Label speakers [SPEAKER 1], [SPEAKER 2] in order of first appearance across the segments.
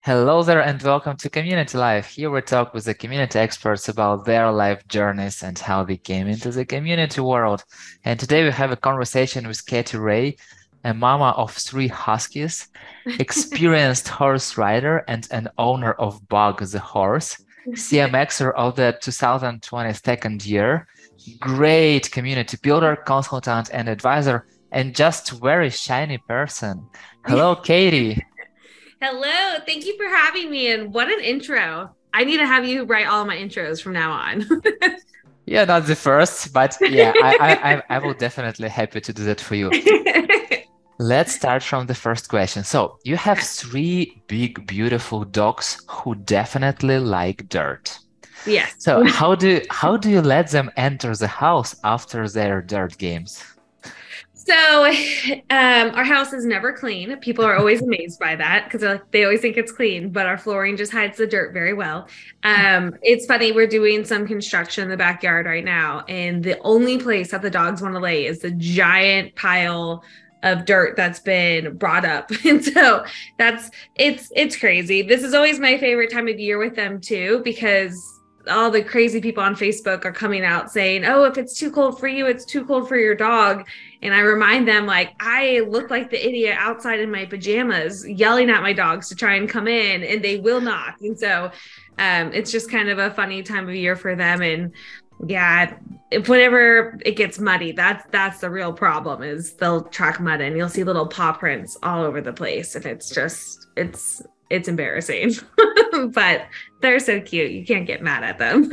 [SPEAKER 1] Hello there and welcome to Community Life. Here we talk with the community experts about their life journeys and how they came into the community world. And today we have a conversation with Katie Ray, a mama of three huskies, experienced horse rider and an owner of Bug the horse, CMXer of the 2022nd year, great community builder, consultant, and advisor, and just very shiny person. Hello, Katie.
[SPEAKER 2] Hello, thank you for having me. And what an intro. I need to have you write all my intros from now on.
[SPEAKER 1] Yeah, not the first, but yeah, I will definitely happy to do that for you. Let's start from the first question. So you have three big, beautiful dogs who definitely like dirt.
[SPEAKER 2] Yes.
[SPEAKER 1] So how do you let them enter the house after their dirt games?
[SPEAKER 2] So, our house is never clean. People are always amazed by that because they always think it's clean, but our flooring just hides the dirt very well. It's funny, we're doing some construction in the backyard right now, and the only place that the dogs want to lay is the giant pile of dirt that's been brought up. And so it's crazy. This is always my favorite time of year with them too, because all the crazy people on Facebook are coming out saying, "Oh, if it's too cold for you, it's too cold for your dog." And I remind them, like, I look like the idiot outside in my pajamas, yelling at my dogs to try and come in, and they will not. And so it's just kind of a funny time of year for them. And yeah, whenever it gets muddy, that's the real problem, is they'll track mud and you'll see little paw prints all over the place. And it's embarrassing. But they're so cute. You can't get mad at them.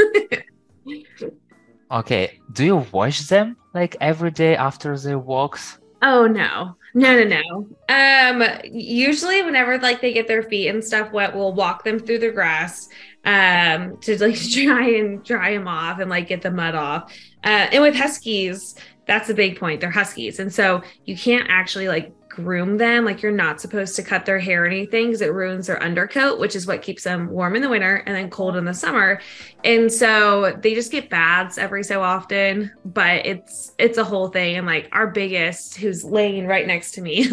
[SPEAKER 1] Okay, do you wash them like every day after their walks?
[SPEAKER 2] Oh no. No, no, no. Usually whenever like they get their feet and stuff wet, we'll walk them through the grass to like try and dry them off and like get the mud off. And with huskies, that's a big point. They're huskies. And so you can't actually like groom them. Like, you're not supposed to cut their hair or anything because it ruins their undercoat, which is what keeps them warm in the winter and then cold in the summer. And so they just get baths every so often, but it's a whole thing. And like our biggest, who's laying right next to me,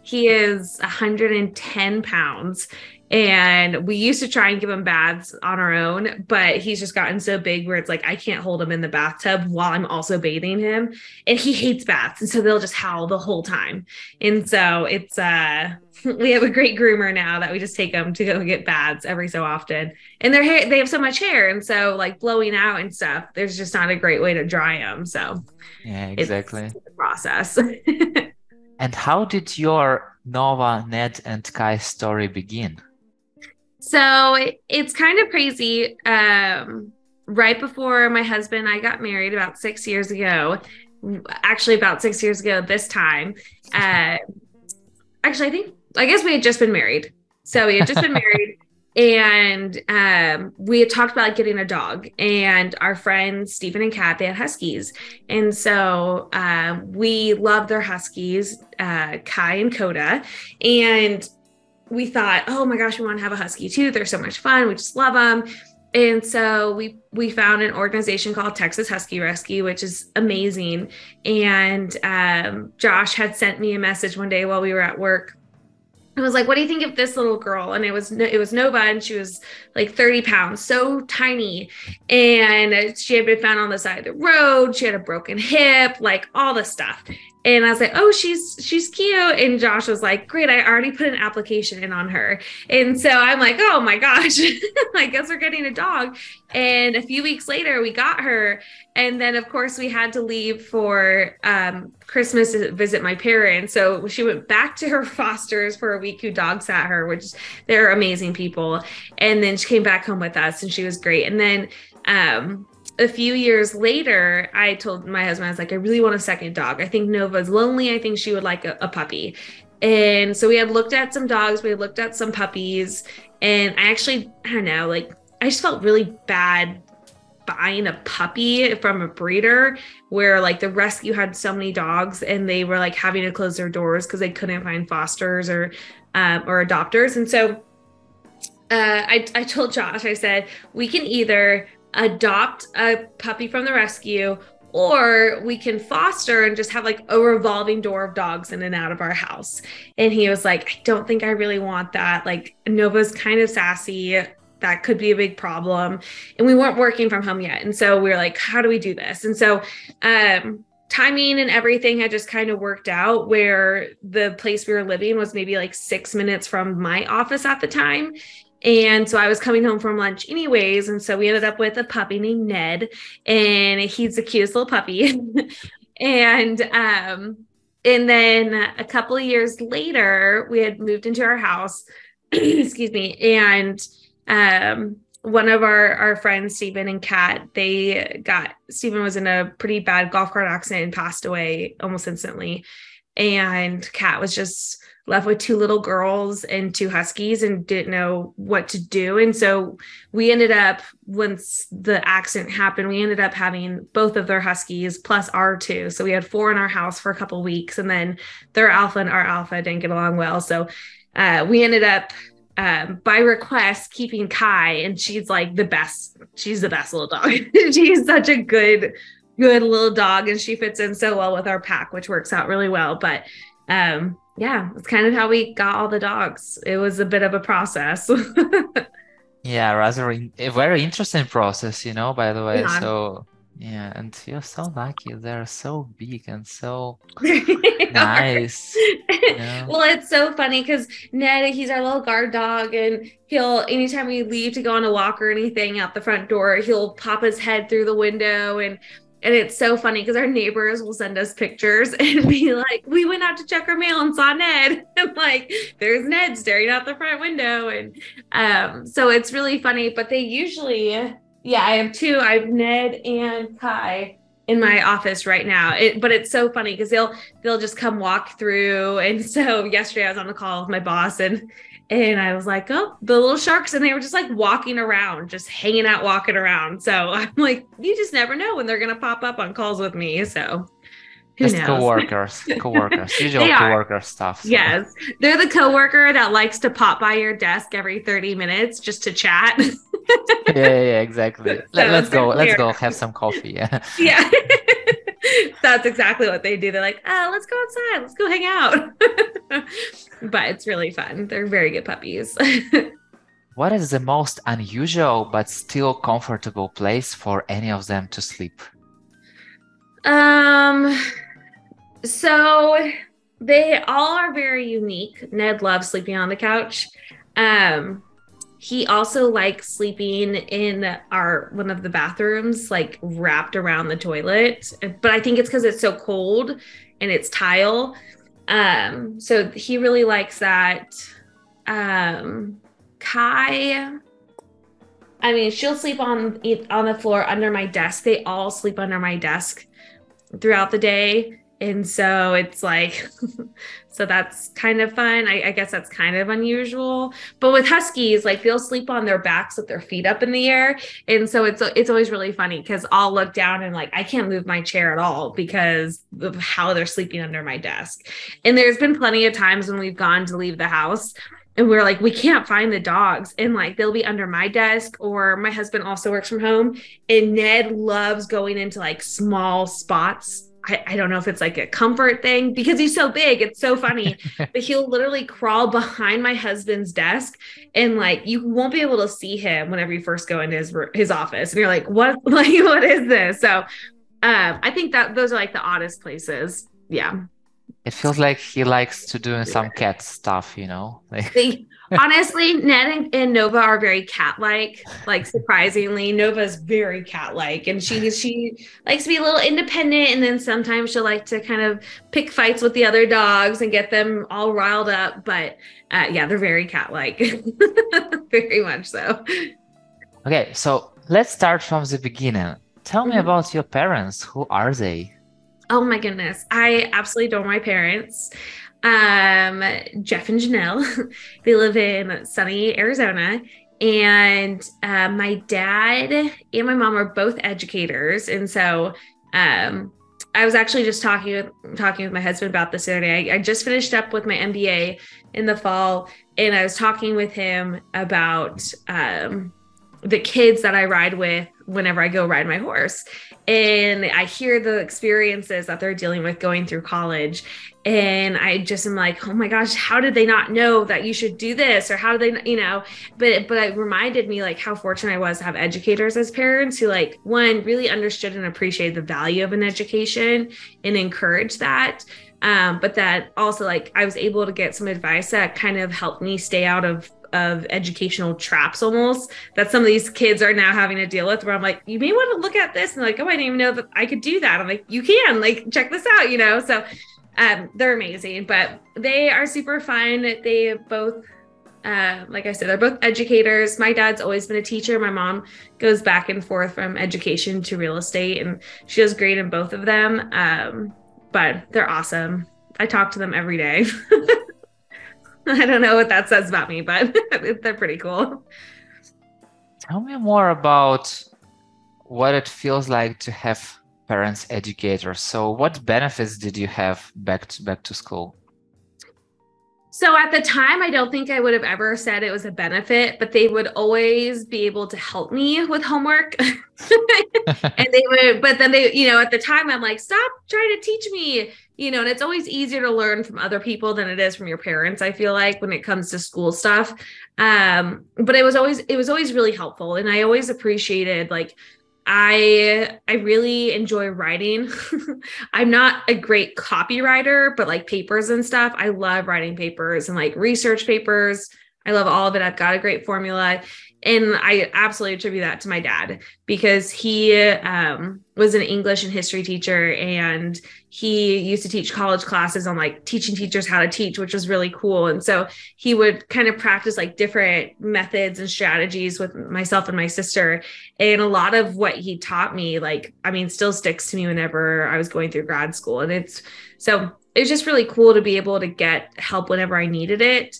[SPEAKER 2] he is 110 pounds. And we used to try and give him baths on our own, but he's just gotten so big where it's like I can't hold him in the bathtub while I'm also bathing him. And he hates baths. And so they'll just howl the whole time. And so it's we have a great groomer now that we just take them to go get baths every so often. And their hair, they have so much hair. And so like blowing out and stuff, there's just not a great way to dry them. So
[SPEAKER 1] Yeah,
[SPEAKER 2] it's
[SPEAKER 1] exactly.
[SPEAKER 2] a process.
[SPEAKER 1] And how did your Nova, Ned, and Kai story begin?
[SPEAKER 2] So it's kind of crazy. Right before my husband and I got married about 6 years ago, actually about 6 years ago this time, actually, I guess we had just been married. So we had just been married, and we had talked about like, getting a dog. And our friends, Stephen and Kat, they had huskies. And so we love their huskies, Kai and Coda. And we thought, oh my gosh, we want to have a husky too. They're so much fun. We just love them. And so we found an organization called Texas Husky Rescue, which is amazing. And Josh had sent me a message one day while we were at work. I was like, what do you think of this little girl? And it was Nova, and she was like 30 pounds, so tiny. And she had been found on the side of the road. She had a broken hip, like all the stuff. And I was like, oh, she's cute. And Josh was like, great, I already put an application in on her. And so I'm like, oh my gosh, I guess we're getting a dog. And a few weeks later, we got her. And then, of course, we had to leave for Christmas to visit my parents. So she went back to her fosters for a week, who dog sat her, which they're amazing people. And then she came back home with us, and she was great. And then a few years later, I told my husband, I was like, I really want a second dog. I think Nova's lonely. I think she would like a puppy. And so we had looked at some dogs. We had looked at some puppies. And I don't know, like, I just felt really bad buying a puppy from a breeder where like the rescue had so many dogs and they were like having to close their doors because they couldn't find fosters or adopters. And so I told Josh, I said, we can either adopt a puppy from the rescue, or we can foster and just have like a revolving door of dogs in and out of our house. And he was like, I don't think I really want that. Like Nova's kind of sassy. That could be a big problem. And we weren't working from home yet. And so we were like, how do we do this? And so, timing and everything had just kind of worked out where the place we were living was maybe like 6 minutes from my office at the time. And so I was coming home from lunch anyways. And so we ended up with a puppy named Ned, and he's the cutest little puppy. And then a couple of years later, we had moved into our house, excuse me. And, one of our friends, Stephen and Kat, Stephen was in a pretty bad golf cart accident and passed away almost instantly. And Kat was just left with 2 little girls and 2 huskies and didn't know what to do. And so we ended up, once the accident happened, we ended up having both of their huskies plus our 2. So we had 4 in our house for a couple of weeks, and then their alpha and our alpha didn't get along well. So we ended up, by request, keeping Kai, and she's like the best. She's the best little dog. She's such a good little dog, and she fits in so well with our pack, which works out really well. But yeah, it's kind of how we got all the dogs. It was a bit of a process.
[SPEAKER 1] Yeah, rather a very interesting process, by the way.
[SPEAKER 2] Yeah.
[SPEAKER 1] So yeah, and you're so lucky. They're so big and so
[SPEAKER 2] They are.
[SPEAKER 1] nice.
[SPEAKER 2] Well, it's so funny because Ned, he's our little guard dog, and anytime we leave to go on a walk or anything out the front door, he'll pop his head through the window. And it's so funny because our neighbors will send us pictures and be like, we went out to check our mail and saw Ned. And like, there's Ned staring out the front window. And so it's really funny, but they usually, I have 2. I have Ned and Kai in my office right now. But it's so funny because they'll just come walk through. And so yesterday I was on the call with my boss, and I was like, oh, the little sharks. And they were just like walking around, just hanging out, walking around. So I'm like, you just never know when they're going to pop up on calls with me. So who
[SPEAKER 1] Just
[SPEAKER 2] knows?
[SPEAKER 1] coworkers, usual
[SPEAKER 2] They are.
[SPEAKER 1] coworker stuff. So.
[SPEAKER 2] Yes. They're the coworker that likes to pop by your desk every 30 minutes just to chat.
[SPEAKER 1] Yeah, exactly. Let's go have some coffee. Yeah.
[SPEAKER 2] Yeah. That's exactly what they do. They're like, oh, let's go outside. Let's go hang out. But it's really fun. They're very good puppies.
[SPEAKER 1] What is the most unusual but still comfortable place for any of them to sleep?
[SPEAKER 2] So they all are very unique. Ned loves sleeping on the couch. He also likes sleeping in one of the bathrooms, like wrapped around the toilet. But I think it's because it's so cold and it's tile. So he really likes that. Kai, I mean, she'll sleep on the floor under my desk. They all sleep under my desk throughout the day. And so it's like, so that's kind of fun. I guess that's kind of unusual. But with huskies, like they'll sleep on their backs with their feet up in the air. And so it's always really funny because I'll look down and like, I can't move my chair at all because of how they're sleeping under my desk. And there's been plenty of times when we've gone to leave the house and we're like, we can't find the dogs. And like, they'll be under my desk, or my husband also works from home. And Ned loves going into like small spots. I don't know if it's like a comfort thing because he's so big. It's so funny. But he'll literally crawl behind my husband's desk, and like you won't be able to see him whenever you first go into his office. And you're like, what? Like, what is this? So I think that those are like the oddest places. Yeah.
[SPEAKER 1] It feels like he likes to do some cat stuff, Like
[SPEAKER 2] Honestly, Ned and Nova are very cat-like. Like surprisingly, Nova's very cat-like, and she likes to be a little independent. And then sometimes she'll like to kind of pick fights with the other dogs and get them all riled up. But yeah, they're very cat-like, very much so.
[SPEAKER 1] Okay, so let's start from the beginning. Tell me about your parents. Who are they?
[SPEAKER 2] Oh my goodness. I absolutely adore my parents. Jeff and Janelle. They live in sunny Arizona. And my dad and my mom are both educators. And so I was actually just talking with my husband about this the other day. I just finished up with my MBA in the fall, and I was talking with him about the kids that I ride with whenever I go ride my horse. And I hear the experiences that they're dealing with going through college. And I just am like, oh my gosh, how did they not know that you should do this? Or how do they, but it reminded me like how fortunate I was to have educators as parents who like, one, really understood and appreciated the value of an education and encouraged that. But that also like I was able to get some advice that kind of helped me stay out of educational traps almost that some of these kids are now having to deal with, where I'm like, you may want to look at this, and like, oh, I didn't even know that I could do that. I'm like, you can, like, check this out, so they're amazing, but they are super fun. They both like I said, they're both educators. My dad's always been a teacher. My mom goes back and forth from education to real estate, and she does great in both of them. But they're awesome. I talk to them every day. I don't know what that says about me, but they're pretty cool.
[SPEAKER 1] Tell me more about what it feels like to have parents educators. So what benefits did you have back to school?
[SPEAKER 2] So at the time, I don't think I would have ever said it was a benefit, but they would always be able to help me with homework. And they would, but then they, at the time I'm like, stop trying to teach me, and it's always easier to learn from other people than it is from your parents, I feel like, when it comes to school stuff. But it was always really helpful. And I always appreciated, like, I really enjoy writing. I'm not a great copywriter, but like papers and stuff, I love writing papers and like research papers. I love all of it. I've got a great formula. And I absolutely attribute that to my dad, because he was an English and history teacher, and he used to teach college classes on like teaching teachers how to teach, which was really cool. And so he would kind of practice like different methods and strategies with myself and my sister. And a lot of what he taught me, still sticks to me whenever I was going through grad school. And it was just really cool to be able to get help whenever I needed it.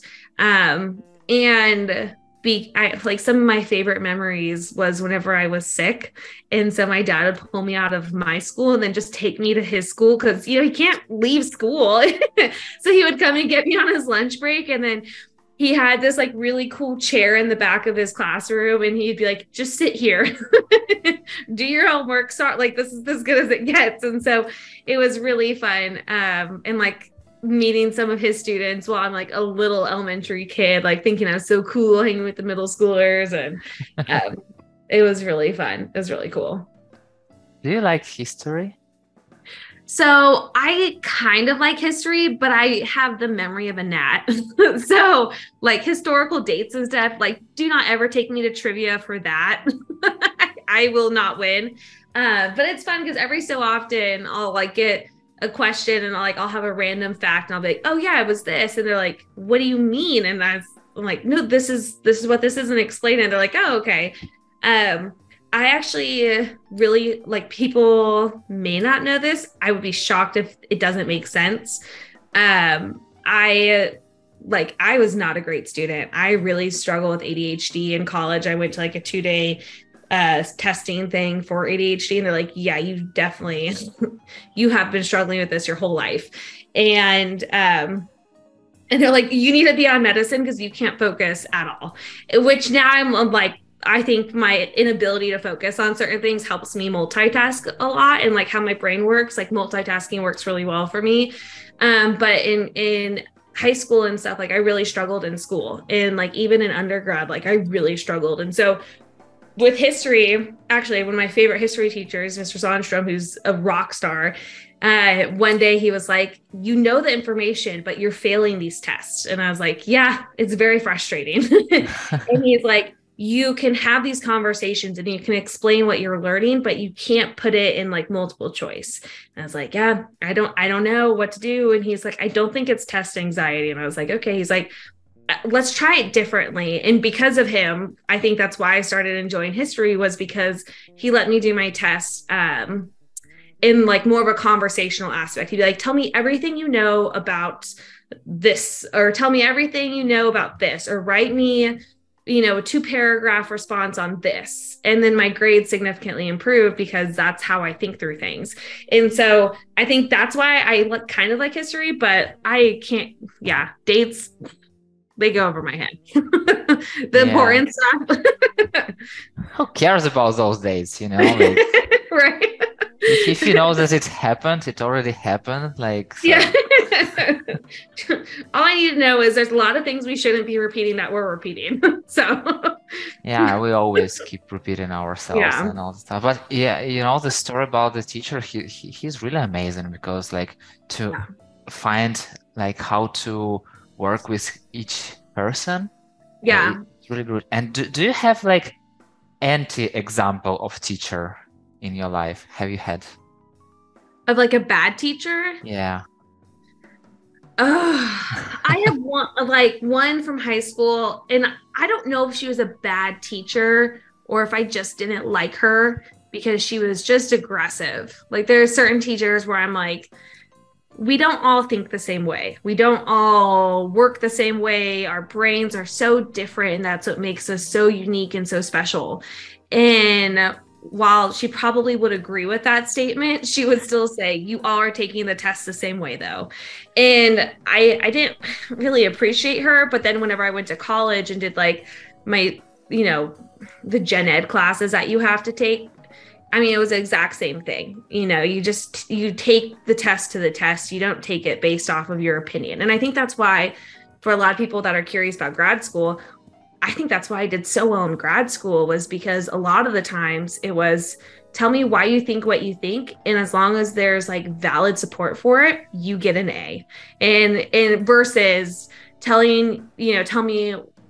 [SPEAKER 2] Some of my favorite memories was whenever I was sick. And so my dad would pull me out of my school and then just take me to his school, because, he can't leave school. So he would come and get me on his lunch break. And then he had this like really cool chair in the back of his classroom, and he'd be like, just sit here, do your homework. Start, like, this is as good as it gets. And so it was really fun. And like, meeting some of his students while I'm like a little elementary kid, like thinking I was so cool hanging with the middle schoolers. And it was really fun. It was really cool.
[SPEAKER 1] Do you like history?
[SPEAKER 2] So I kind of like history, but I have the memory of a gnat. So like historical dates and stuff, like, do not ever take me to trivia for that. I will not win. But it's fun because every so often I'll like get a question and I'll have a random fact and I'll be like, oh yeah, it was this. And they're like, what do you mean? And I'm like, no, this is what this is, and explain it. They're like, oh, okay. I actually really, like, people may not know this. I would be shocked if it doesn't make sense. I was not a great student. I really struggle with ADHD in college. I went to like a 2-day testing thing for ADHD, and they're like, yeah, you definitely you have been struggling with this your whole life. And they're like, you need to be on medicine because you can't focus at all, which now I'm like, I think my inability to focus on certain things helps me multitask a lot, and like how my brain works, like multitasking works really well for me. But in high school and stuff, like I really struggled in school, and like even in undergrad, like I really struggled. And so with history, actually, one of my favorite history teachers, Mr. Sandstrom, who's a rock star, one day he was like, you know the information, but you're failing these tests. And I was like, yeah, it's very frustrating. And he's like, you can have these conversations and you can explain what you're learning, but you can't put it in like multiple choice. And I was like, yeah, I don't know what to do. And he's like, I don't think it's test anxiety. And I was like, okay. He's like, let's try it differently. And because of him, I think that's why I started enjoying history, was because he let me do my tests in like more of a conversational aspect. He'd be like, tell me everything you know about this, or tell me everything you know about this, or write me, a 2-paragraph response on this. And then my grades significantly improved because that's how I think through things. And so I think that's why I kind of like history, but I can't, dates, they go over my head. The important stuff.
[SPEAKER 1] Who cares about those days, you know? Like
[SPEAKER 2] Right.
[SPEAKER 1] if you know that it happened, it already happened. Like
[SPEAKER 2] Yeah.
[SPEAKER 1] so
[SPEAKER 2] All I need to know is there's a lot of things we shouldn't be repeating that we're repeating. So,
[SPEAKER 1] yeah, we always keep repeating ourselves
[SPEAKER 2] yeah.
[SPEAKER 1] and all the stuff. But yeah, you know, the story about the teacher, he's really amazing because like to
[SPEAKER 2] Yeah.
[SPEAKER 1] find like how to work with each person,
[SPEAKER 2] Yeah.
[SPEAKER 1] it's really good. And do you have like anti-example of teacher in your life? Have you had?
[SPEAKER 2] Of like a bad teacher.
[SPEAKER 1] Yeah.
[SPEAKER 2] I have one from high school, and I don't know if she was a bad teacher or if I just didn't like her because she was just aggressive. Like there are certain teachers where I'm like, we don't all think the same way. We don't all work the same way. Our brains are so different, and that's what makes us so unique and so special. And while she probably would agree with that statement, she would still say, you all are taking the test the same way, though. And I didn't really appreciate her. But then whenever I went to college and did like my, the gen ed classes that you have to take, I mean, it was the exact same thing. You take the test to the test. You don't take it based off of your opinion. And I think that's why, for a lot of people that are curious about grad school, I think that's why I did so well in grad school, was because a lot of the times it was, tell me why you think what you think. And as long as there's like valid support for it, you get an A. And versus tell me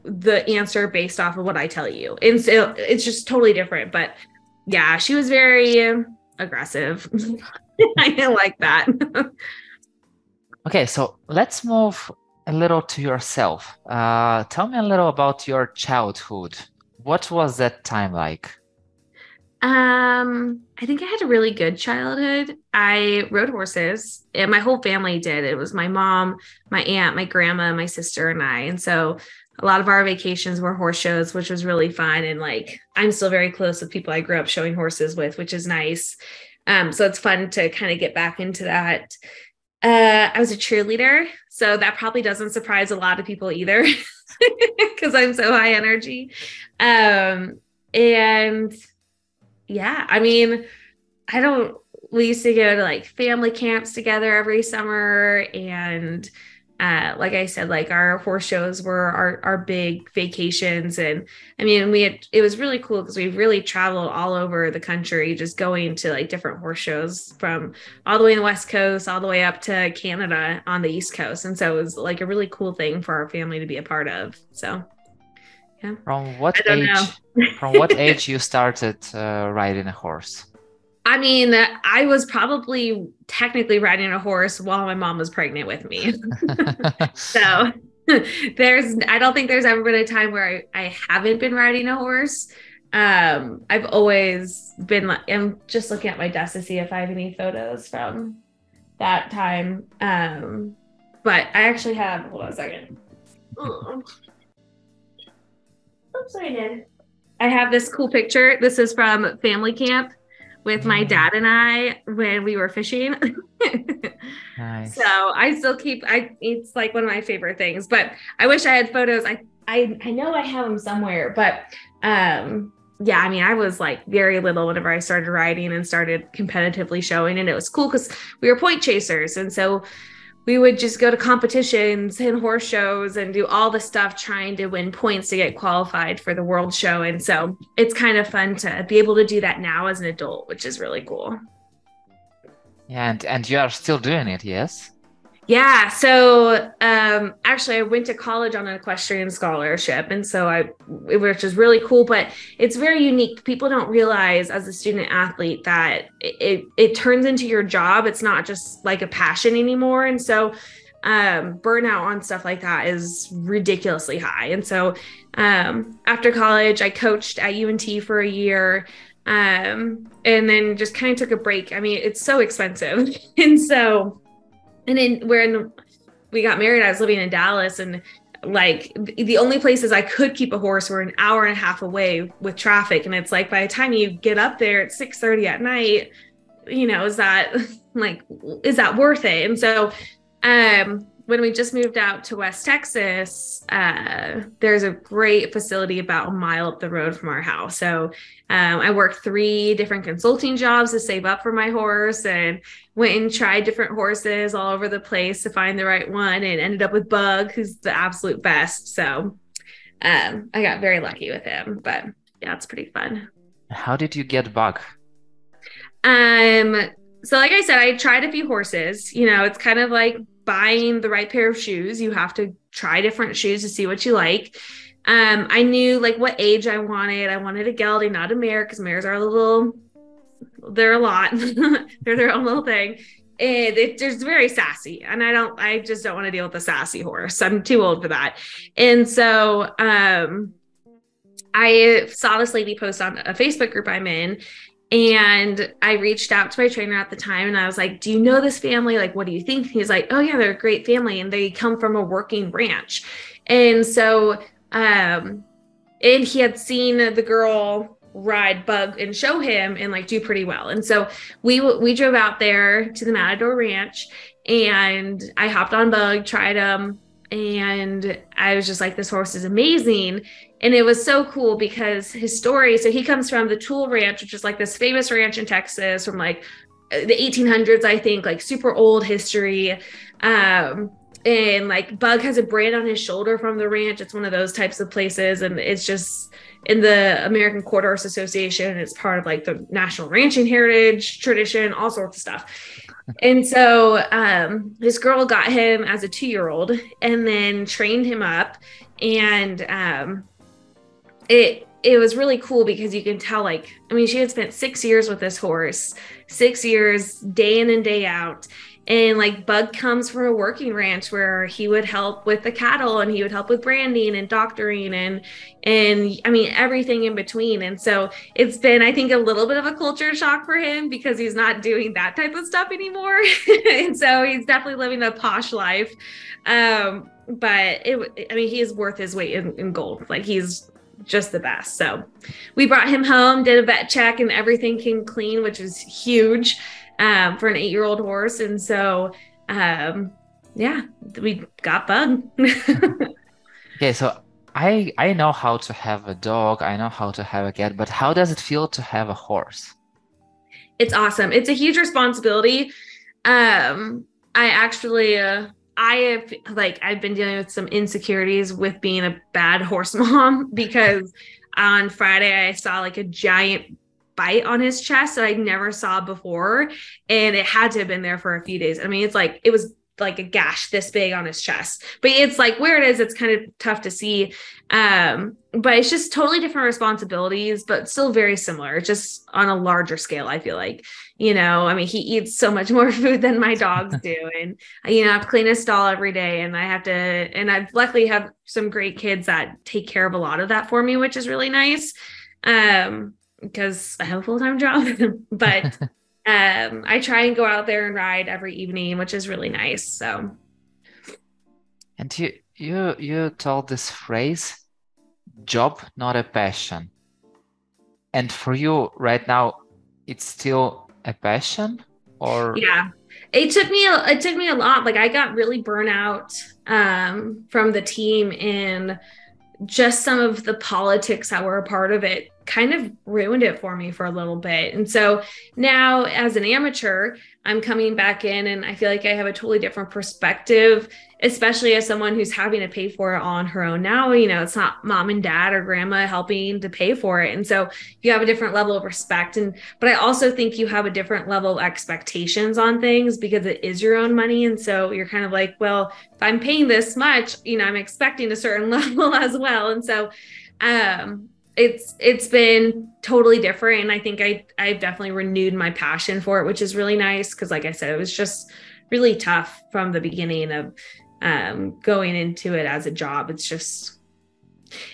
[SPEAKER 2] the answer based off of what I tell you. And so it's just totally different. But yeah, she was very aggressive. I didn't like that.
[SPEAKER 1] Okay, so let's move a little to yourself. Tell me a little about your childhood. What was that time like?
[SPEAKER 2] I think I had a really good childhood. I rode horses, and my whole family did. It was my mom, my aunt, my grandma, my sister, and I. And so a lot of our vacations were horse shows, which was really fun. And like, I'm still very close with people I grew up showing horses with, which is nice. So it's fun to kind of get back into that. I was a cheerleader, so that probably doesn't surprise a lot of people either, because I'm so high energy. And yeah, I mean, we used to go to like family camps together every summer. And like I said, like our horse shows were our big vacations. And I mean, it was really cool because we really traveled all over the country, just going to like different horse shows from all the way in the West Coast, all the way up to Canada on the East Coast. And so it was like a really cool thing for our family to be a part of. So yeah.
[SPEAKER 1] From what
[SPEAKER 2] I don't
[SPEAKER 1] age?
[SPEAKER 2] know.
[SPEAKER 1] From what age you started riding a horse?
[SPEAKER 2] I mean, I was probably technically riding a horse while my mom was pregnant with me. So I don't think there's ever been a time where I haven't been riding a horse. I've always been, I'm just looking at my desk to see if I have any photos from that time. But I actually have, hold on a second. Oops, I did. I have this cool picture. This is from family camp with my dad and I when we were fishing.
[SPEAKER 1] Nice.
[SPEAKER 2] So I still it's like one of my favorite things, but I wish I had photos. I know I have them somewhere, but yeah, I mean, I was like very little whenever I started riding and started competitively showing, and it was cool because we were point chasers. And so we would just go to competitions and horse shows and do all the stuff trying to win points to get qualified for the world show. And so it's kind of fun to be able to do that now as an adult, which is really cool.
[SPEAKER 1] Yeah, and you are still doing it, yes?
[SPEAKER 2] Yeah. So actually I went to college on an equestrian scholarship. And so which is really cool, but it's very unique. People don't realize as a student athlete that it turns into your job. It's not just like a passion anymore. And so burnout on stuff like that is ridiculously high. And so after college, I coached at UNT for a year. And then just kind of took a break. I mean, it's so expensive. And then when we got married, I was living in Dallas, and like the only places I could keep a horse were an hour and a half away with traffic. And it's like, by the time you get up there at 6:30 at night, is that worth it? And so, when we just moved out to West Texas, there's a great facility about a mile up the road from our house. So I worked 3 different consulting jobs to save up for my horse, and went and tried different horses all over the place to find the right one, and ended up with Bug, who's the absolute best. So I got very lucky with him, but yeah, it's pretty fun.
[SPEAKER 1] How did you get Bug?
[SPEAKER 2] So like I said, I tried a few horses. It's kind of like buying the right pair of shoes. You have to try different shoes to see what you like. I knew like what age I wanted. I wanted a gelding, not a mare, because mares are they're a lot. They're their own little thing. And they're very sassy. And I just don't want to deal with a sassy horse. I'm too old for that. And so, I saw this lady post on a Facebook group I'm in, and I reached out to my trainer at the time, and I was like, do you know this family? Like, what do you think? He's like, oh yeah, they're a great family, and they come from a working ranch. And so, and he had seen the girl ride Bug and show him and like do pretty well. And so we drove out there to the Matador Ranch, and I hopped on Bug, tried him, and I was just like, this horse is amazing. And it was so cool because his story, so he comes from the Toole Ranch, which is like this famous ranch in Texas from like the 1800s, I think, like super old history. And like Bug has a brand on his shoulder from the ranch. It's one of those types of places. And it's just in the American Quarter Horse Association. It's part of like the National Ranching Heritage tradition, all sorts of stuff. And so this girl got him as a 2-year-old and then trained him up. And it was really cool because you can tell, like, I mean, she had spent 6 years with this horse, 6 years day in and day out. And like Bug comes from a working ranch where he would help with the cattle, and he would help with branding and doctoring and I mean, everything in between. And so it's been, I think, a little bit of a culture shock for him because he's not doing that type of stuff anymore. And so he's definitely living a posh life. But I mean, he is worth his weight in gold. Like, he's just the best. So we brought him home, did a vet check, and everything came clean, which was huge for an 8-year-old horse. And so yeah, we got Bug.
[SPEAKER 1] Okay, so I know how to have a dog, I know how to have a cat, but how does it feel to have a horse?
[SPEAKER 2] It's awesome. It's a huge responsibility. I actually I've been dealing with some insecurities with being a bad horse mom, because on Friday I saw like a giant bite on his chest that I never saw before, and it had to have been there for a few days. I mean, it was like a gash this big on his chest, but it's like where it is, it's kind of tough to see. But it's just totally different responsibilities, but still very similar, just on a larger scale. I feel like, I mean, he eats so much more food than my dogs do. And, I have to clean his stall every day, and I luckily have some great kids that take care of a lot of that for me, which is really nice. Because I have a full-time job, but I try and go out there and ride every evening, which is really nice. So,
[SPEAKER 1] and you told this phrase, job, not a passion. And for you right now, it's still a passion, or?
[SPEAKER 2] Yeah, it took me a lot. Like, I got really burnt out from the team, and just some of the politics that were a part of it kind of ruined it for me for a little bit. And so now, as an amateur, I'm coming back in, and I feel like I have a totally different perspective, especially as someone who's having to pay for it on her own now. It's not mom and dad or grandma helping to pay for it. And so you have a different level of respect. But I also think you have a different level of expectations on things because it is your own money. And so you're kind of like, well, if I'm paying this much, I'm expecting a certain level as well. And so, it's been totally different. And I think I've definitely renewed my passion for it, which is really nice. Cause like I said, it was just really tough from the beginning of going into it as a job. It's just,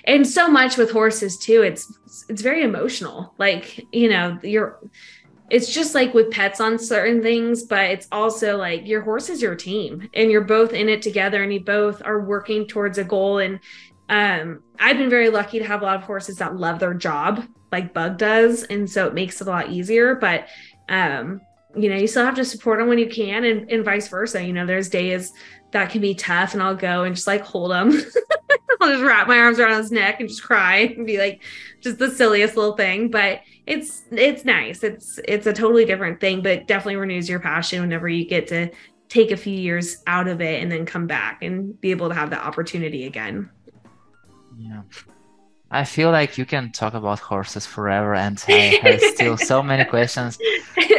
[SPEAKER 2] and so much with horses too. It's very emotional. Like, it's just like with pets on certain things, but it's also like your horse is your team, and you're both in it together, and you both are working towards a goal. And I've been very lucky to have a lot of horses that love their job like Bug does. And so it makes it a lot easier, but, you still have to support them when you can, and vice versa. There's days that can be tough, and I'll go and just like hold him. I'll just wrap my arms around his neck and just cry and be like, just the silliest little thing. But it's nice. It's a totally different thing, but definitely renews your passion whenever you get to take a few years out of it and then come back and be able to have that opportunity again.
[SPEAKER 1] Yeah. I feel like you can talk about horses forever, and I have still so many questions,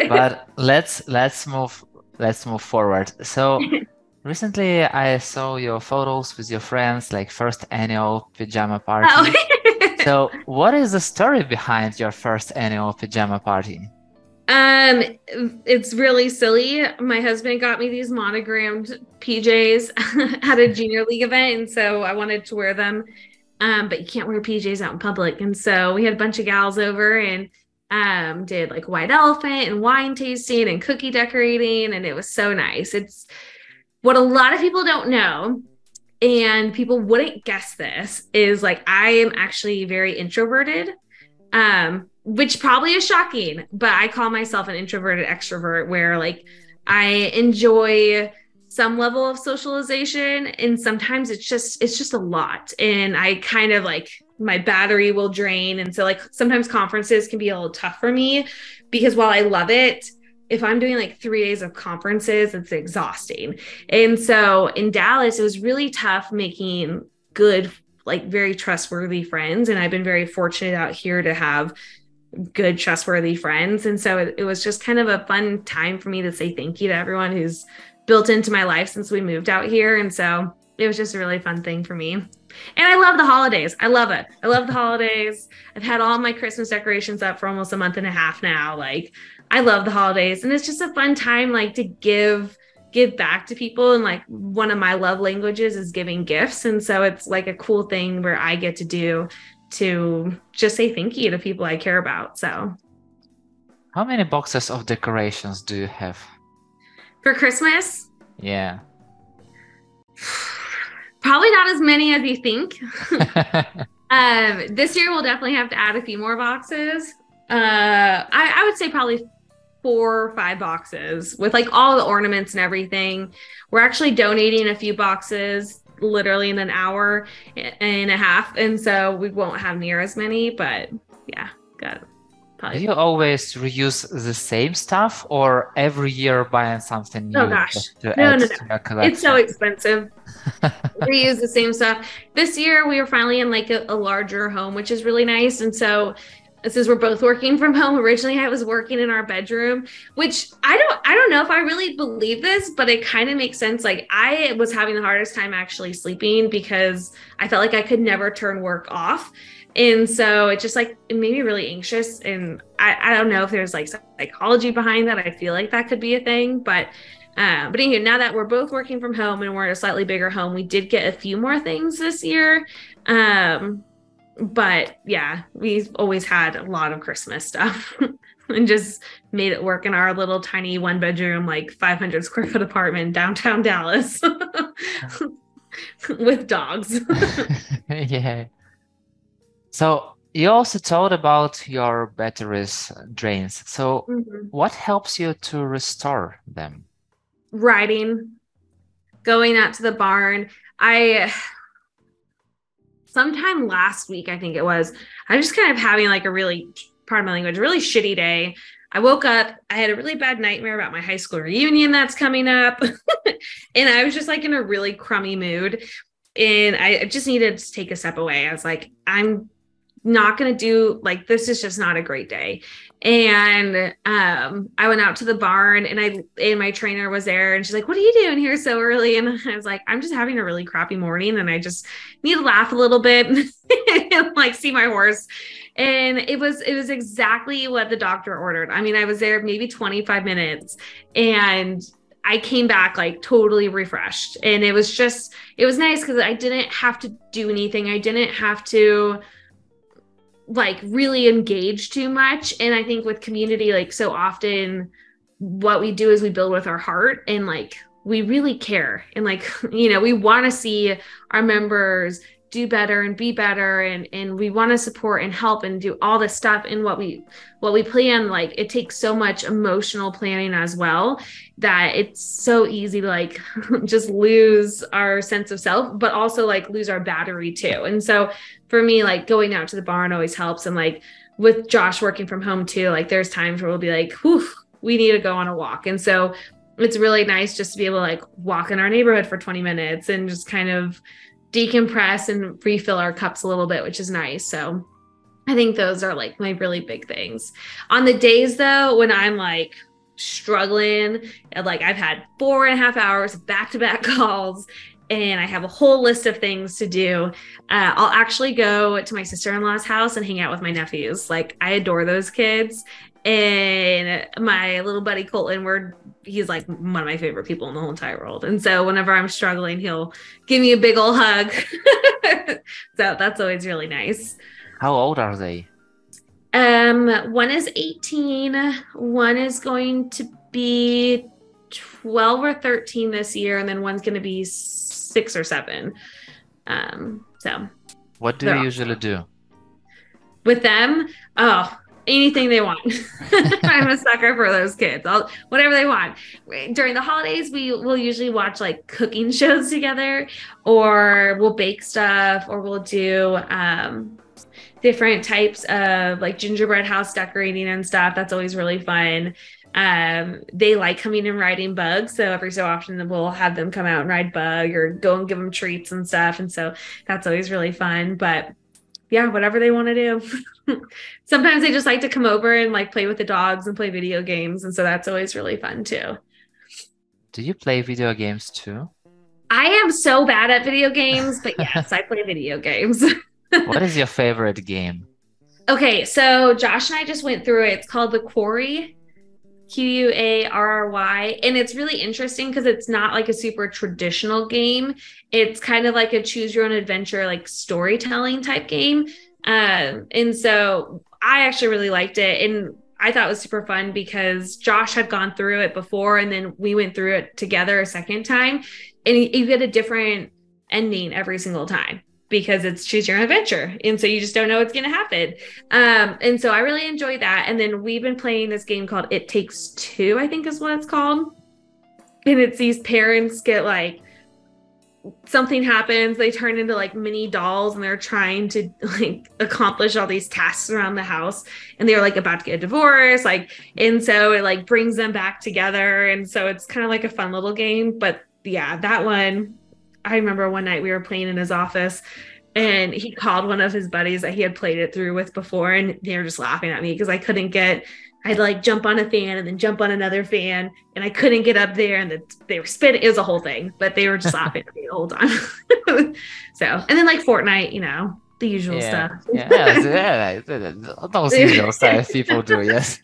[SPEAKER 1] but let's move forward. So recently I saw your photos with your friends, like first annual pajama party.
[SPEAKER 2] Oh.
[SPEAKER 1] So what is the story behind your first annual pajama party?
[SPEAKER 2] It's really silly. My husband got me these monogrammed PJs at a junior league event, and so I wanted to wear them. But you can't wear PJs out in public. And so we had a bunch of gals over and did like white elephant and wine tasting and cookie decorating, and it was so nice. It's what a lot of people don't know, and people wouldn't guess this, is like I am actually very introverted. Which probably is shocking, but I call myself an introverted extrovert, where like I enjoy some level of socialization, and sometimes it's just a lot, and I kind of like my battery will drain. And so like sometimes conferences can be a little tough for me, because while I love it, if I'm doing like 3 days of conferences, it's exhausting. And so in Dallas, it was really tough making good, like very trustworthy friends. And I've been very fortunate out here to have good, trustworthy friends. And so it was just kind of a fun time for me to say thank you to everyone who's built into my life since we moved out here. And so it was just a really fun thing for me. And I love the holidays. I love it. I love the holidays. I've had all my Christmas decorations up for almost a month and a half now. Like, I love the holidays, and it's just a fun time, like, to give back to people. And like one of my love languages is giving gifts. And so it's like a cool thing where I get to do to just say thank you to people I care about. So
[SPEAKER 1] how many boxes of decorations do you have
[SPEAKER 2] for Christmas?
[SPEAKER 1] Yeah.
[SPEAKER 2] Probably not as many as you think. This year we'll definitely have to add a few more boxes. I would say probably 4 or 5 boxes with like all the ornaments and everything. We're actually donating a few boxes literally in an hour and a half, and so we won't have near as many, but yeah, good.
[SPEAKER 1] Do you always reuse the same stuff, or every year buying something new?
[SPEAKER 2] Oh gosh,
[SPEAKER 1] to
[SPEAKER 2] no.
[SPEAKER 1] your collection?
[SPEAKER 2] It's so expensive. We use the same stuff. This year we were finally in like a larger home, which is really nice. And so since we're both working from home, originally I was working in our bedroom, which I don't know if I really believe this, but it kind of makes sense. Like I was having the hardest time actually sleeping because I felt like I could never turn work off. And so it just like, it made me really anxious. And I don't know if there's like psychology behind that. I feel like that could be a thing, but anyway, now that we're both working from home and we're in a slightly bigger home, we did get a few more things this year. But yeah, we've always had a lot of Christmas stuff and just made it work in our little tiny 1-bedroom, like 500 square foot apartment in downtown Dallas with dogs.
[SPEAKER 1] Yeah. So you also told about your batteries drains. So what helps you to restore them?
[SPEAKER 2] Riding, going out to the barn. Sometime last week, I think it was, I was just kind of having like a really, pardon my language, really shitty day. I woke up, I had a really bad nightmare about my high school reunion that's coming up. And I was just like in a really crummy mood. And I just needed to take a step away. I was like, I'm not going to do, like, this is just not a great day. And I went out to the barn, and my trainer was there, and she's like, what are you doing here so early? And I was like, I'm just having a really crappy morning, and I just need to laugh a little bit and like see my horse. And it was exactly what the doctor ordered. I mean, I was there maybe 25 minutes, and I came back like totally refreshed. And it was nice because I didn't have to do anything. I didn't have to like really engage too much. And I think with community, like so often what we do is we build with our heart, and like we really care, and like, you know, we want to see our members do better and be better, and we want to support and help and do all this stuff. And what we plan, like, it takes so much emotional planning as well, that it's so easy to like just lose our sense of self, but also like lose our battery too. And so for me, like, going out to the barn always helps. And like with Josh working from home too, like there's times where we'll be like, whew, we need to go on a walk. And so it's really nice just to be able to like walk in our neighborhood for 20 minutes and just kind of decompress and refill our cups a little bit, which is nice. So I think those are like my really big things. On the days though, when I'm like struggling, and like I've had 4.5 hours of back-to-back calls and I have a whole list of things to do, I'll actually go to my sister-in-law's house and hang out with my nephews. Like, I adore those kids. And my little buddy Colton, he's like one of my favorite people in the whole entire world. And so whenever I'm struggling, he'll give me a big old hug. So that's always really nice.
[SPEAKER 1] How old are they?
[SPEAKER 2] One is 18. One is going to be 12 or 13 this year, and then one's going to be 6 or 7. So
[SPEAKER 1] what do you usually do
[SPEAKER 2] with them? Oh, anything they want. I'm a sucker for those kids. Whatever they want. During the holidays, we'll usually watch like cooking shows together, or we'll bake stuff, or we'll do different types of like gingerbread house decorating and stuff. That's always really fun. They like coming and riding bugs, so every so often we'll have them come out and ride bug or go and give them treats and stuff, and so that's always really fun. But yeah, whatever they want to do. Sometimes they just like to come over and like play with the dogs and play video games, and so that's always really fun too.
[SPEAKER 1] Do you play video games too?
[SPEAKER 2] I am so bad at video games, but yes, I play video games.
[SPEAKER 1] What is your favorite game?
[SPEAKER 2] Okay, so Josh and I just went through it. It's called The Quarry, Quarry, and it's really interesting because it's not like a super traditional game. It's kind of like a choose your own adventure, like storytelling type game. And so I actually really liked it, and I thought it was super fun because Josh had gone through it before, and then we went through it together a second time, and you get a different ending every single time because it's choose your own adventure. And so you just don't know what's going to happen. And so I really enjoyed that. And then we've been playing this game called It Takes Two, I think is what it's called. And it's these parents get like, something happens, they turn into like mini dolls, and they're trying to like accomplish all these tasks around the house, and they're like about to get a divorce, like, and so it like brings them back together. And so it's kind of like a fun little game. But yeah, that one, I remember one night we were playing in his office, and he called one of his buddies that he had played it through with before, and they were just laughing at me because I'd like jump on a fan and then jump on another fan, and I couldn't get up there, and they were spinning. It was a whole thing, but they were just laughing at me the whole time. So, and then like Fortnite, the usual stuff.
[SPEAKER 1] Yeah, those usual stuff people do, yes.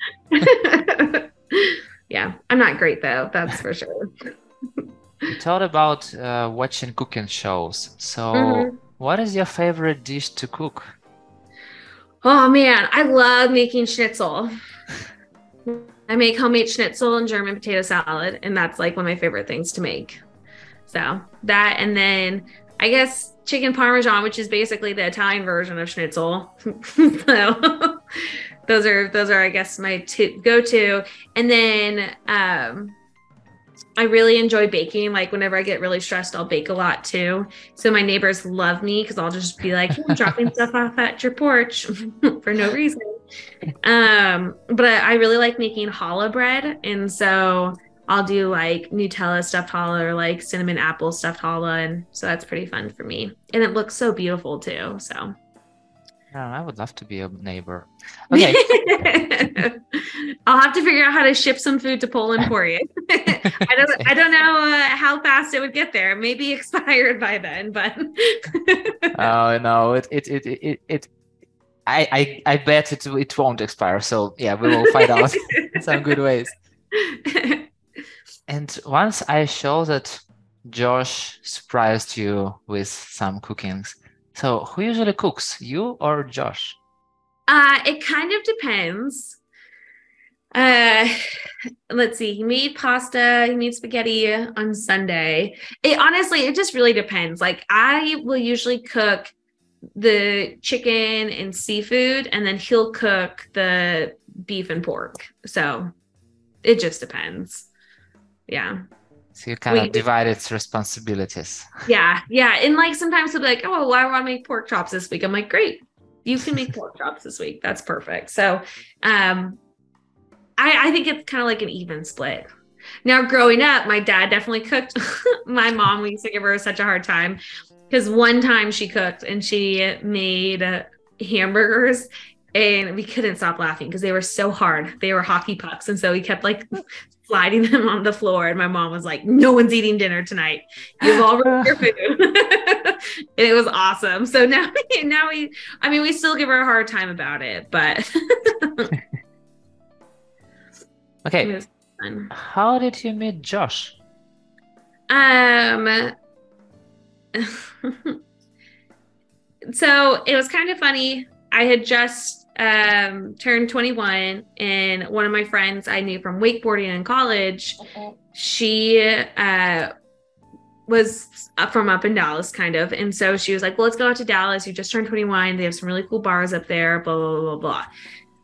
[SPEAKER 2] Yeah, I'm not great though, that's for sure.
[SPEAKER 1] You talked about watching cooking shows. So what is your favorite dish to cook?
[SPEAKER 2] Oh man, I love making schnitzel. I make homemade schnitzel and German potato salad, and that's like one of my favorite things to make. So that, and then I guess chicken parmesan, which is basically the Italian version of schnitzel. So those are I guess my go-to. And then I really enjoy baking. Like whenever I get really stressed, I'll bake a lot too. So my neighbors love me because I'll just be like, I'm dropping stuff off at your porch for no reason. But I really like making challah bread. And so I'll do like Nutella stuffed challah or like cinnamon apple stuffed challah. And so that's pretty fun for me. And it looks so beautiful too. So.
[SPEAKER 1] Oh, I would love to be a neighbor. Okay.
[SPEAKER 2] I'll have to figure out how to ship some food to Poland for you. I don't know how fast it would get there. It may be expired by then, but
[SPEAKER 1] oh no, I bet it won't expire. So yeah, we will find out some good ways. And once I showed that Josh surprised you with some cookings. So who usually cooks, you or Josh?
[SPEAKER 2] It kind of depends. Let's see. He made pasta. He made spaghetti on Sunday. It just really depends. Like I will usually cook the chicken and seafood, and then he'll cook the beef and pork. So it just depends. Yeah.
[SPEAKER 1] So you kind of divide its responsibilities.
[SPEAKER 2] Yeah. Yeah. And like sometimes he'll be like, oh, well, I want to make pork chops this week. I'm like, great. You can make pork chops this week. That's perfect. So I think it's kind of like an even split. Now, growing up, my dad definitely cooked. My mom, we used to give her such a hard time because one time she cooked and she made hamburgers and we couldn't stop laughing because they were so hard. They were hockey pucks. And so we kept like sliding them on the floor. And my mom was like, no one's eating dinner tonight. You've all ruined your food. It was awesome. So now we still give her a hard time about it, but.
[SPEAKER 1] Okay. How did you meet Josh?
[SPEAKER 2] So it was kind of funny. I had just turned 21, and one of my friends I knew from wakeboarding in college, she was from up in Dallas, kind of. And so she was like, well, let's go out to Dallas. You just turned 21. They have some really cool bars up there, blah, blah, blah,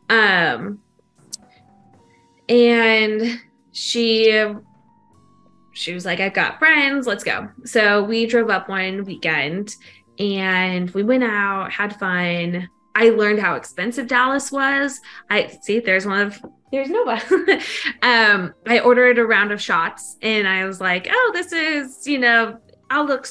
[SPEAKER 2] blah. And she was like, I've got friends, let's go. So we drove up one weekend and we went out, had fun. I learned how expensive Dallas was. There's nobody. I ordered a round of shots and I was like, oh, this is, I'll look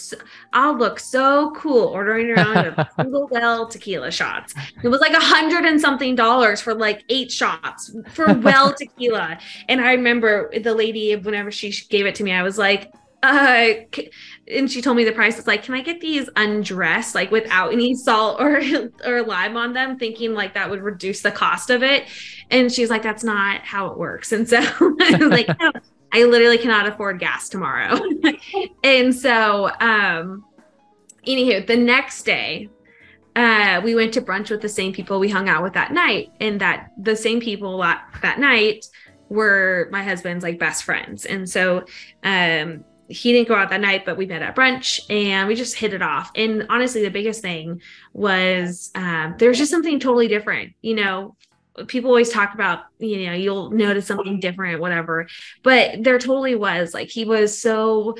[SPEAKER 2] so cool ordering a round of single well tequila shots. It was like $100 and something for like 8 shots for well tequila. And I remember the lady, whenever she gave it to me, I was like, and she told me the price. It's like, can I get these undressed, like without any salt or lime on them, thinking like that would reduce the cost of it. And she's like, that's not how it works. And so I was like, no, I literally cannot afford gas tomorrow. And so, anywho, the next day, we went to brunch with the same people we hung out with that night. And the same people that night were my husband's like best friends. And so, he didn't go out that night, but we met at brunch and we just hit it off. And honestly, the biggest thing was, there's just something totally different. People always talk about, you'll notice something different, whatever, but there totally was. Like, he was so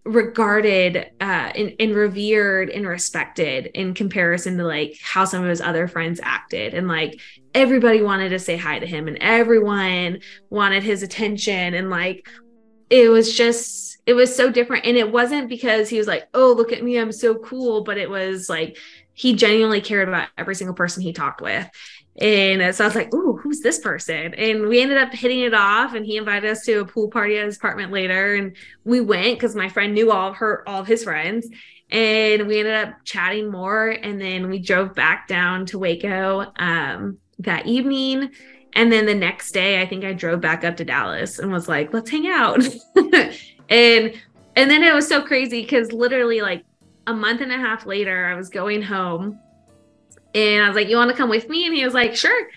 [SPEAKER 2] regarded and revered and respected in comparison to like how some of his other friends acted. And like everybody wanted to say hi to him and everyone wanted his attention. And like, it was so different. And it wasn't because he was like, oh, look at me, I'm so cool. But it was like, he genuinely cared about every single person he talked with. And so I was like, ooh, who's this person? And we ended up hitting it off, and he invited us to a pool party at his apartment later. And we went because my friend knew all of his friends, and we ended up chatting more. And then we drove back down to Waco that evening. And then the next day, I think I drove back up to Dallas and was like, let's hang out. and then it was so crazy because literally like a month and a half later, I was going home and I was like, you want to come with me? And he was like, sure.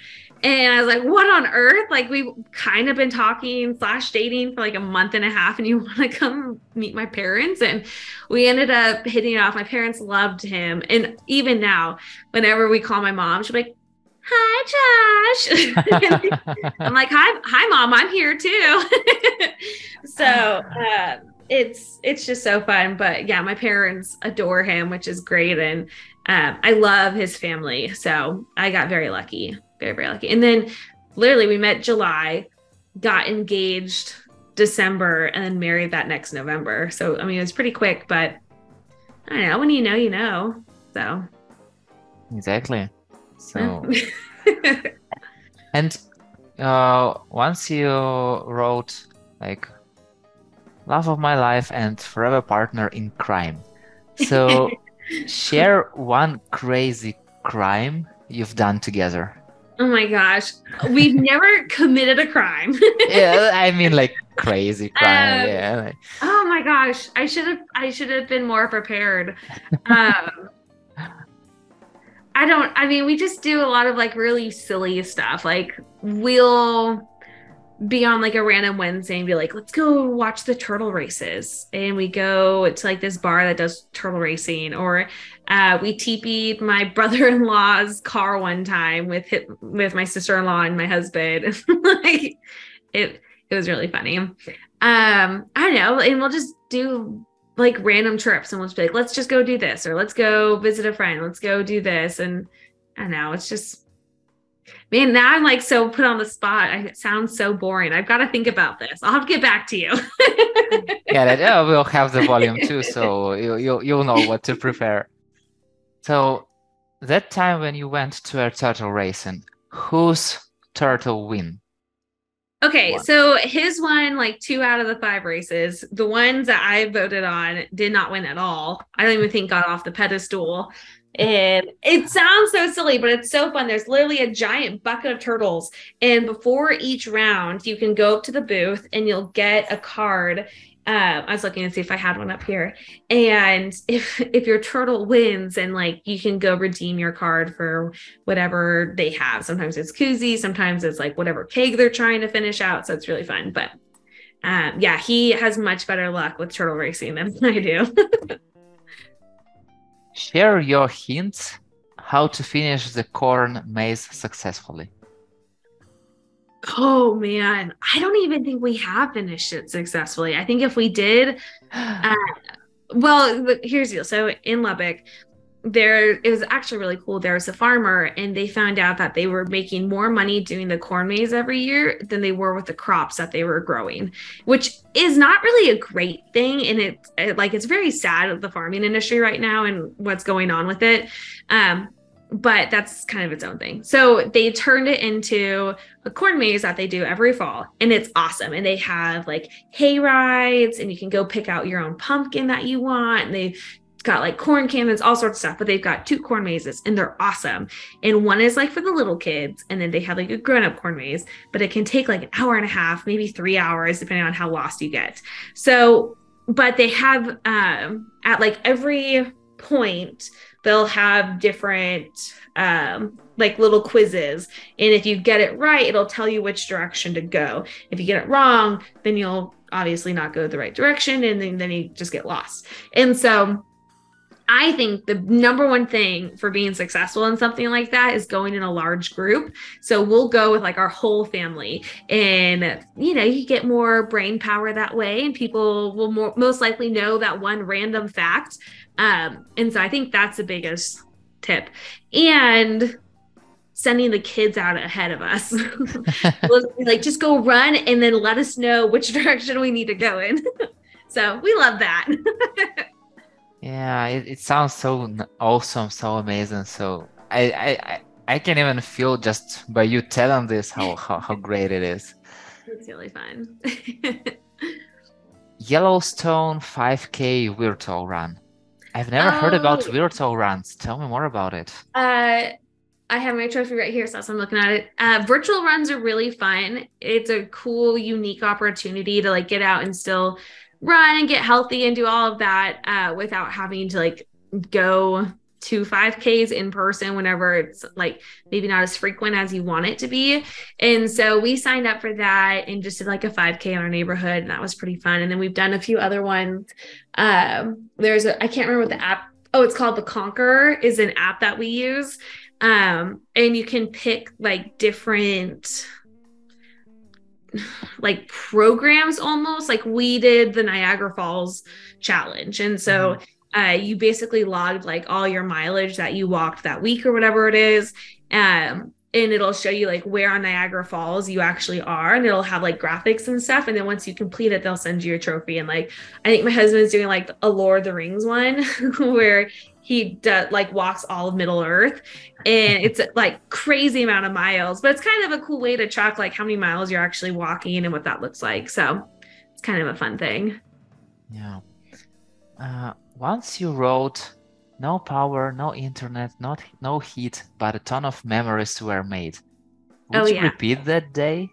[SPEAKER 2] And I was like, what on earth? Like, we've kind of been talking / dating for like a month and a half, and you want to come meet my parents? And we ended up hitting it off. My parents loved him. And even now, whenever we call my mom, she'll be like, hi, Josh. I'm like, hi, Mom, I'm here too. So it's just so fun. But yeah, my parents adore him, which is great. And I love his family. So I got very lucky, very, very lucky. And then literally we met July, got engaged December, and then married that next November. So, I mean, it was pretty quick, but I don't know, when you know. So.
[SPEAKER 1] Exactly. So, and once you wrote like love of my life and forever partner in crime. So share one crazy crime you've done together.
[SPEAKER 2] Oh my gosh. We've never committed a crime.
[SPEAKER 1] Yeah, I mean like crazy crime. Yeah.
[SPEAKER 2] Oh my gosh. I should have been more prepared. We just do a lot of like really silly stuff. Like be on like a random Wednesday and be like, let's go watch the turtle races. And we go to like this bar that does turtle racing. Or we TP'd my brother-in-law's car one time with my sister-in-law and my husband. Like it was really funny. I don't know. And we'll just do like random trips and we'll just be like, let's just go do this, or let's go visit a friend. Let's go do this. And I don't know, it's just, man, now I'm like so put on the spot. It sounds so boring. I've got to think about this. I'll have to get back to you.
[SPEAKER 1] Yeah, we'll have the volume too, so you'll know what to prepare. So that time when you went to a turtle racing, whose turtle win?
[SPEAKER 2] Okay, so his won like 2 out of the 5 races. The ones that I voted on did not win at all. I don't even think got off the pedestal. And it sounds so silly, but it's so fun. There's literally a giant bucket of turtles. And before each round, you can go up to the booth and you'll get a card. I was looking to see if I had one up here. And if your turtle wins, and like you can go redeem your card for whatever they have. Sometimes it's koozie, sometimes it's like whatever keg they're trying to finish out. So it's really fun. But yeah, he has much better luck with turtle racing than I do.
[SPEAKER 1] Share your hints how to finish the corn maze successfully.
[SPEAKER 2] Oh man, I don't even think we have finished it successfully. I think if we did, well, here's the deal. So in Lubbock, it was actually really cool. There was a farmer and they found out that they were making more money doing the corn maze every year than they were with the crops that they were growing, which is not really a great thing. And it's very sad of the farming industry right now and what's going on with it. But that's kind of its own thing. So they turned it into a corn maze that they do every fall, and it's awesome. And they have like hay rides, and you can go pick out your own pumpkin that you want. And they've got like corn cannons, all sorts of stuff, but they've got 2 corn mazes and they're awesome. And one is like for the little kids, and then they have like a grown-up corn maze, but it can take like an hour and a half, maybe 3 hours, depending on how lost you get. So, but they have at like every point, they'll have different like little quizzes. And if you get it right, it'll tell you which direction to go. If you get it wrong, then you'll obviously not go the right direction, and then you just get lost. And so I think the number one thing for being successful in something like that is going in a large group. So we'll go with like our whole family, and you get more brain power that way, and people will most likely know that one random fact. And so I think that's the biggest tip. And sending the kids out ahead of us. Like, just go run and then let us know which direction we need to go in. So we love that.
[SPEAKER 1] Yeah, it sounds so awesome, so amazing. So I can even feel just by you telling this how great it is.
[SPEAKER 2] It's really fun.
[SPEAKER 1] Yellowstone 5K virtual run. I've never heard about virtual runs. Tell me more about it.
[SPEAKER 2] I have my trophy right here, so I'm looking at it. Virtual runs are really fun. It's a cool, unique opportunity to like get out and still run and get healthy and do all of that without having to like go to 5Ks in person whenever it's like maybe not as frequent as you want it to be. And so we signed up for that and just did like a 5K in our neighborhood, and that was pretty fun. And then we've done a few other ones. I can't remember what the app, it's called The Conqueror, is an app that we use. And you can pick like different like programs, almost like we did the Niagara Falls challenge. And so you basically logged like all your mileage that you walked that week or whatever it is. And it'll show you like where on Niagara Falls you actually are, and it'll have like graphics and stuff. And then once you complete it, they'll send you your trophy. And like, I think my husband's doing like a Lord of the Rings one where he walks all of Middle Earth, and it's like crazy amount of miles, but it's kind of a cool way to track like how many miles you're actually walking and what that looks like. So it's kind of a fun thing.
[SPEAKER 1] Yeah. Once you wrote, no power, no internet, no heat, but a ton of memories were made. Would you repeat that day?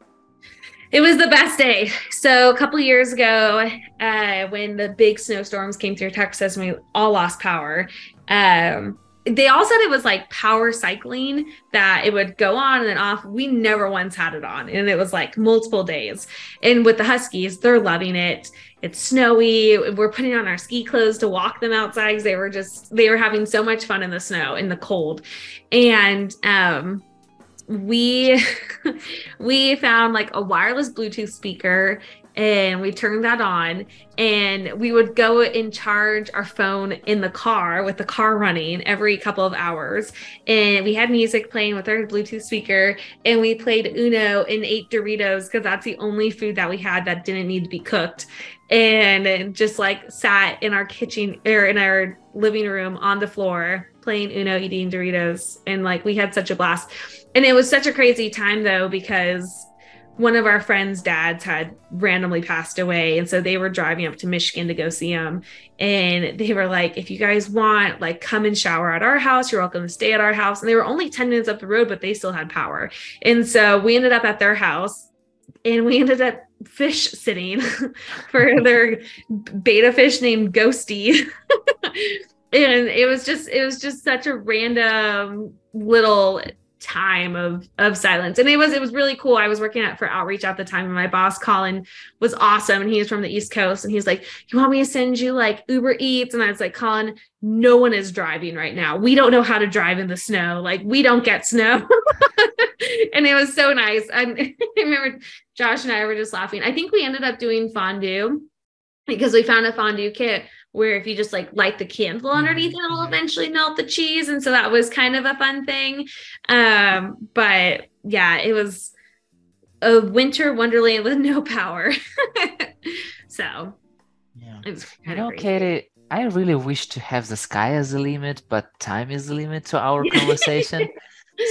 [SPEAKER 2] It was the best day. So a couple of years ago, when the big snowstorms came through Texas and we all lost power, they all said it was like power cycling, that it would go on and then off. We never once had it on, and it was like multiple days. And with the Huskies, they're loving it. It's snowy. We're putting on our ski clothes to walk them outside because they were having so much fun in the snow, in the cold. And we we found like a wireless Bluetooth speaker, and we turned that on, and we would go and charge our phone in the car with the car running every couple of hours. And we had music playing with our Bluetooth speaker, and we played Uno and ate Doritos because that's the only food that we had that didn't need to be cooked. And just like sat in our kitchen or in our living room on the floor playing Uno, eating Doritos. And like we had such a blast. And it was such a crazy time though, because one of our friends' dads had randomly passed away. And so they were driving up to Michigan to go see him. And they were like, if you guys want, like, come and shower at our house, you're welcome to stay at our house. And they were only 10 minutes up the road, but they still had power. And so we ended up at their house, and we ended up fish sitting for their beta fish named Ghosty. And it was just such a random little time of silence. And it was really cool. I was working for Outreach at the time, and my boss Colin was awesome, and he was from the East Coast, and he's like, you want me to send you like Uber Eats? And I was like, Colin, no one is driving right now. We don't know how to drive in the snow. Like, we don't get snow. And it was so nice. I remember Josh and I were just laughing. I think we ended up doing fondue because we found a fondue kit where if you just like light the candle underneath, it'll eventually melt the cheese. And so that was kind of a fun thing. But yeah, it was a winter wonderland with no power. So
[SPEAKER 1] Yeah.
[SPEAKER 2] it was
[SPEAKER 1] You
[SPEAKER 2] kind of
[SPEAKER 1] know,
[SPEAKER 2] crazy.
[SPEAKER 1] Katie, I really wish to have the sky as a limit, but time is the limit to our conversation.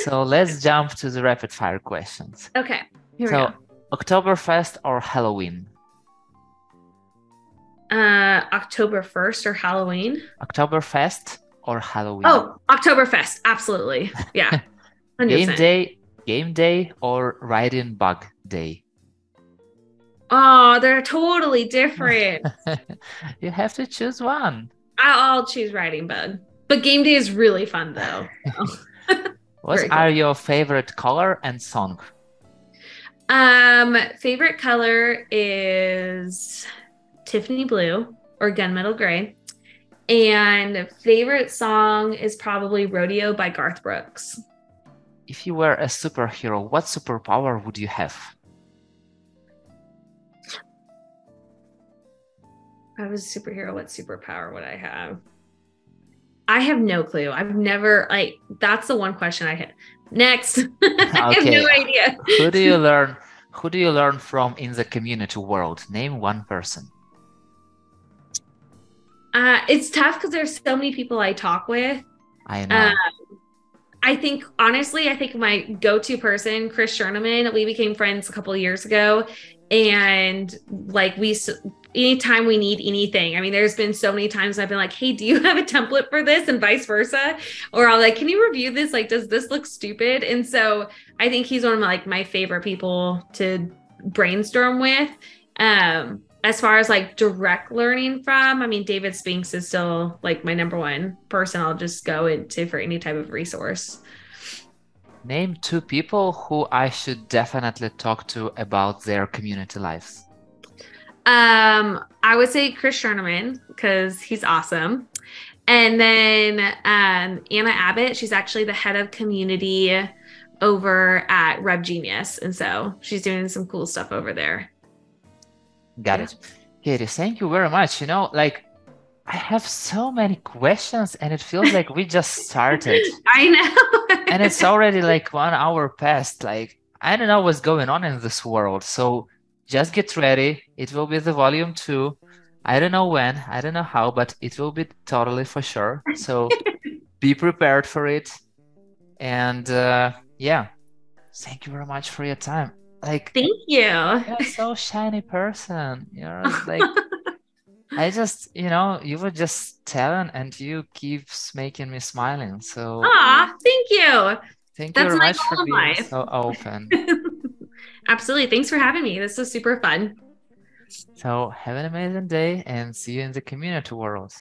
[SPEAKER 1] So let's jump to the rapid fire questions.
[SPEAKER 2] Okay, here we
[SPEAKER 1] So,
[SPEAKER 2] go.
[SPEAKER 1] Oktoberfest or Halloween?
[SPEAKER 2] October 1st or Halloween?
[SPEAKER 1] Oktoberfest or Halloween?
[SPEAKER 2] Oh, Oktoberfest. Absolutely. Yeah. 100%.
[SPEAKER 1] Game day or riding bug day?
[SPEAKER 2] Oh, they're totally different.
[SPEAKER 1] You have to choose one.
[SPEAKER 2] I'll choose riding bug. But game day is really fun though.
[SPEAKER 1] What
[SPEAKER 2] Very cool.
[SPEAKER 1] are your favorite color and song?
[SPEAKER 2] Favorite color is Tiffany blue or gunmetal gray. And favorite song is probably Rodeo by Garth Brooks.
[SPEAKER 1] If you were a superhero, what superpower would you have?
[SPEAKER 2] If I was a superhero, what superpower would I have? I have no clue. I've never, like, that's the one question I had. Next. I have
[SPEAKER 1] Okay.
[SPEAKER 2] no idea.
[SPEAKER 1] Who do you learn from in the community world? Name one person.
[SPEAKER 2] It's tough because there's so many people I talk with.
[SPEAKER 1] I know.
[SPEAKER 2] I think, honestly, I think my go-to person, Chris Scherneman, we became friends a couple of years ago. And like anytime we need anything, I mean, there's been so many times I've been like, hey, do you have a template for this? And vice versa. Or I'll like, can you review this? Like, does this look stupid? And so I think he's one of my favorite people to brainstorm with. As far as like direct learning from, I mean, David Spinks is still like my number one person I'll just go into for any type of resource.
[SPEAKER 1] Name two people who I should definitely talk to about their community lives.
[SPEAKER 2] I would say Chris Scherneman because he's awesome. And then Anna Abbott, she's actually the head of community over at Rev Genius. And so she's doing some cool stuff over there.
[SPEAKER 1] Got it. Katie, thank you very much. You know, like I have so many questions and it feels like we just started.
[SPEAKER 2] I know.
[SPEAKER 1] And it's already like 1 hour past. Like, I don't know what's going on in this world. So just get ready. It will be the volume 2. I don't know when, I don't know how, but it will be totally for sure. So be prepared for it. And yeah, thank you very much for your time. Like,
[SPEAKER 2] thank you.
[SPEAKER 1] You're so shiny person. You're like, I just, you were just telling and you keeps making me smiling. So
[SPEAKER 2] thank you.
[SPEAKER 1] Thank you
[SPEAKER 2] That's
[SPEAKER 1] very
[SPEAKER 2] my
[SPEAKER 1] much
[SPEAKER 2] goal
[SPEAKER 1] for
[SPEAKER 2] in
[SPEAKER 1] being
[SPEAKER 2] life.
[SPEAKER 1] so open.
[SPEAKER 2] Absolutely. Thanks for having me. This was super fun.
[SPEAKER 1] So have an amazing day and see you in the community world.